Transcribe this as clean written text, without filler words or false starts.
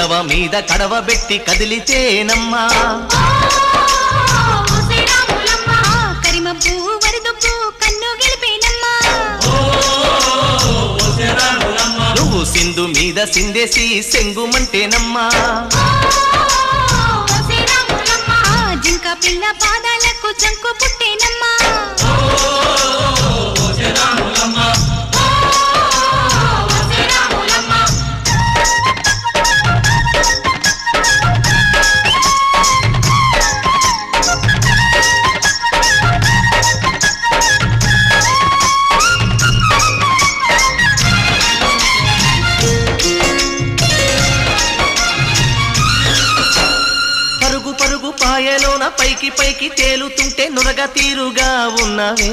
పడవ మీద కడవ పెట్టి కదిలితేనమ్మా కరిమబ్బు వరదబ్బు కన్ను గెలిపేనమ్మా నువ్వు సింధు మీద సిందేసి సెంగుమంటేనమ్మా జింక పిల్ల పాదాలకు జంకు పుట్టేనమ్మా పరుగు పరుగు పాయలోన పైకి పైకి తేలుతుంటే నురగ తీరుగా ఉన్నవే